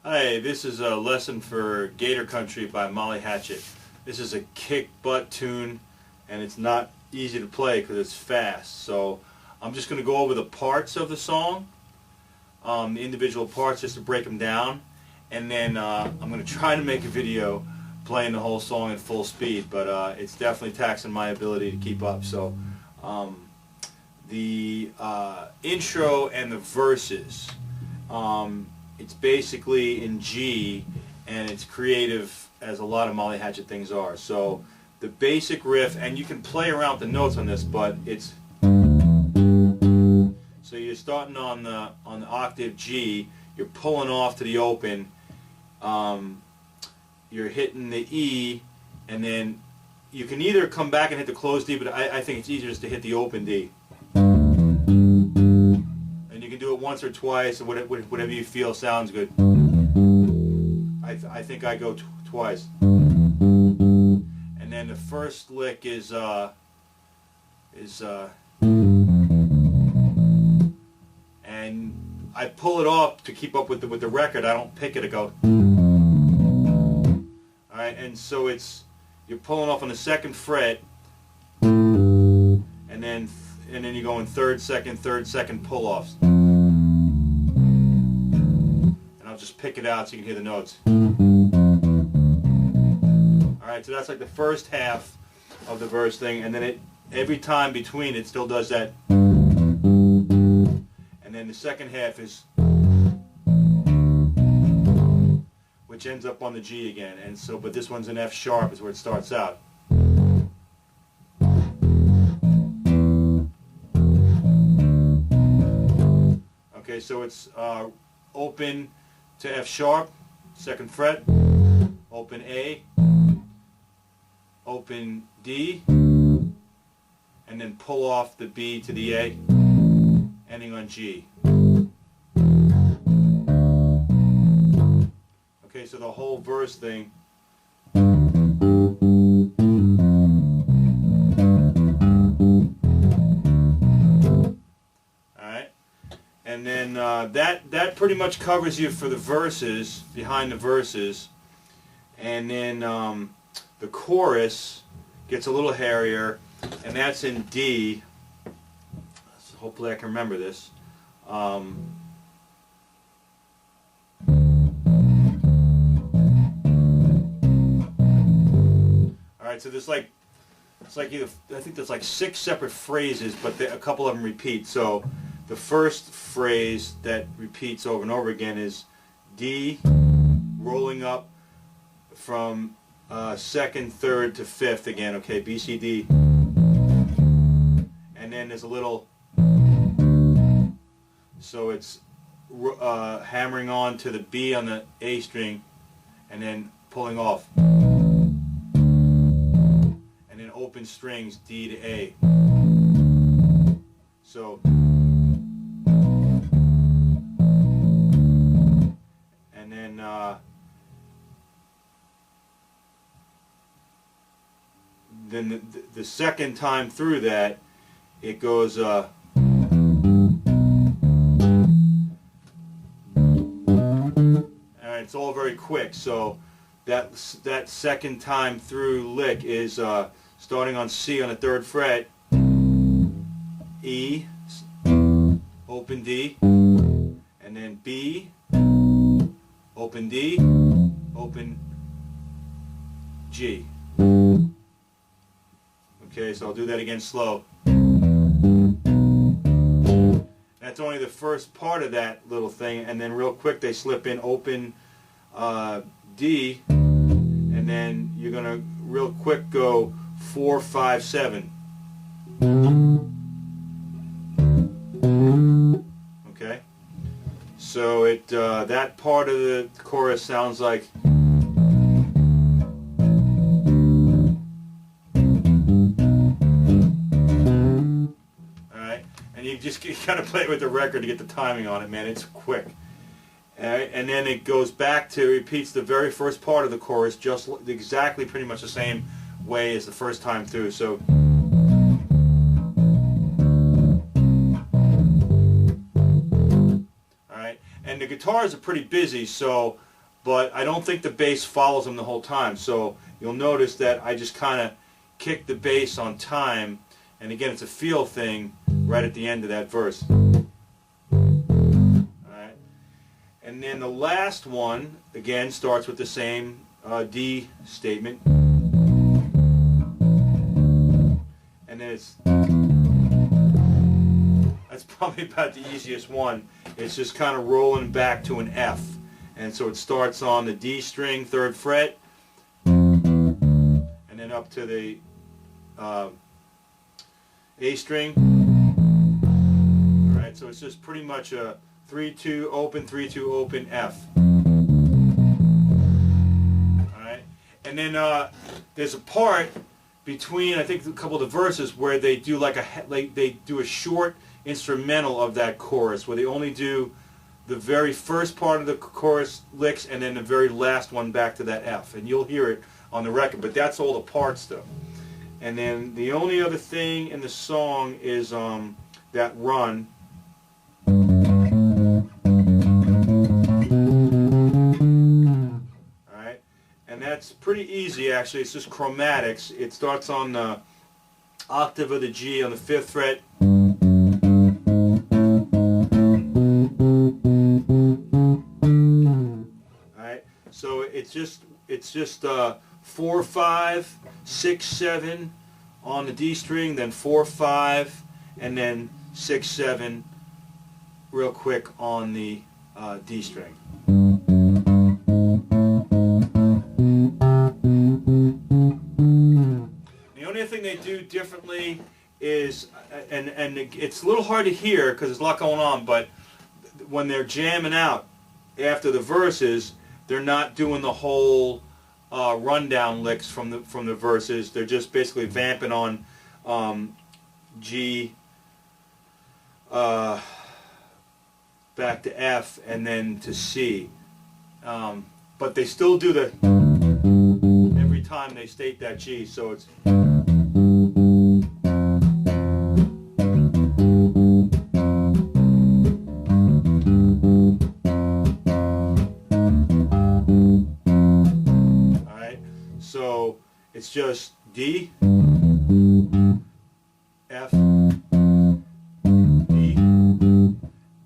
Hi, this is a lesson for Gator Country by Molly Hatchet. This is a kick butt tune, and it's not easy to play because it's fast. So I'm just going to go over the parts of the song, the individual parts, just to break them down, and then I'm going to try to make a video playing the whole song at full speed, but it's definitely taxing my ability to keep up. So the intro and the verses. It's basically in G, and it's creative as a lot of Molly Hatchet things are. So the basic riff, and you can play around with the notes on this, but it's so you're starting on the octave G, you're pulling off to the open, you're hitting the E, and then you can either come back and hit the closed D, but I think it's easier just to hit the open D. You can do it once or twice, or whatever you feel sounds good. I think I go twice. And then the first lick is and I pull it off to keep up with the record. I don't pick it. I go. All right, and so you're pulling off on the second fret, and then you're going third, second pull-offs. And I'll just pick it out so you can hear the notes. Alright, so that's like the first half of the verse thing, and then every time between it still does that. And then the second half is, which ends up on the G again. And so, but this one's an F sharp is where it starts out. Okay, so it's open to F sharp, second fret, open A, open D, and then pull off the B to the A, ending on G. Okay, so the whole verse thing. And then that pretty much covers you for the verses, behind the verses. And then the chorus gets a little hairier, and that's in D. So hopefully I can remember this. Alright, so there's like, I think there's like 6 separate phrases, but a couple of them repeat. So the first phrase that repeats over and over again is D, rolling up from second, third to fifth again, okay, B, C, D. And then there's a little, so it's hammering on to the B on the A string and then pulling off. And then open strings, D to A. So then the second time through that, it goes alright, it's all very quick. So that second time through lick is starting on C on the third fret, E, open D, and then B, open D, open G. Okay, so I'll do that again slow. That's only the first part of that little thing, and then real quick they slip in open D, and then you're going to real quick go 4, 5, 7. Okay? So that part of the chorus sounds like you gotta play it with the record to get the timing on it, man. It's quick. Alright, and then it goes back to, repeats the very first part of the chorus, just exactly pretty much the same way as the first time through. So and the guitars are pretty busy, so but I don't think the bass follows them the whole time. So you'll notice that I just kind of kick the bass on time, and again, it's a feel thing right at the end of that verse. Alright? And then the last one, again, starts with the same D statement. And then that's probably about the easiest one. It's just kind of rolling back to an F. And so it starts on the D string, 3rd fret, and then up to the A string. Alright, so it's just pretty much a 3-2 open, 3-2 open, F. Alright, and then there's a part between, I think, a couple of the verses where they do they do a short instrumental of that chorus, where they only do the very first part of the chorus licks and then the very last one back to that F, and you'll hear it on the record, but that's all the parts though. And then the only other thing in the song is that run. Alright, and that's pretty easy actually. It's just chromatics. It starts on the octave of the G on the 5th fret. So it's just 4, 5, 6, 7 on the D string, then 4, 5, and then 6, 7 real quick on the D string. The only thing they do differently is, and it's a little hard to hear because there's a lot going on, but when they're jamming out after the verses, they're not doing the whole rundown licks from the verses. They're just basically vamping on G back to F and then to C. But they still do the every time they state that G. So it's. So it's just D, F, D,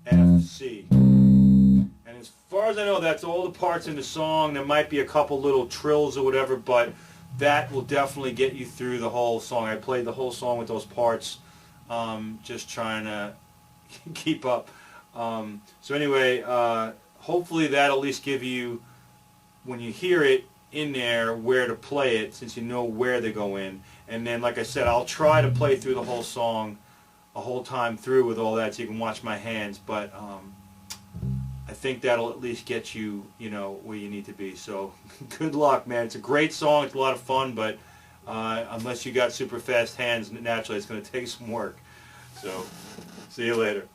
F, C. And as far as I know, that's all the parts in the song. There might be a couple little trills or whatever, but that will definitely get you through the whole song. I played the whole song with those parts, just trying to keep up. So anyway, hopefully that'll at least give you, when you hear it in there, where to play it, since you know where they go in. And then, like I said, I'll try to play through the whole song a whole time through with all that so you can watch my hands, but I think that'll at least get you, where you need to be. So good luck, man. It's a great song. It's a lot of fun, but unless you got super fast hands, naturally it's going to take some work. So see you later.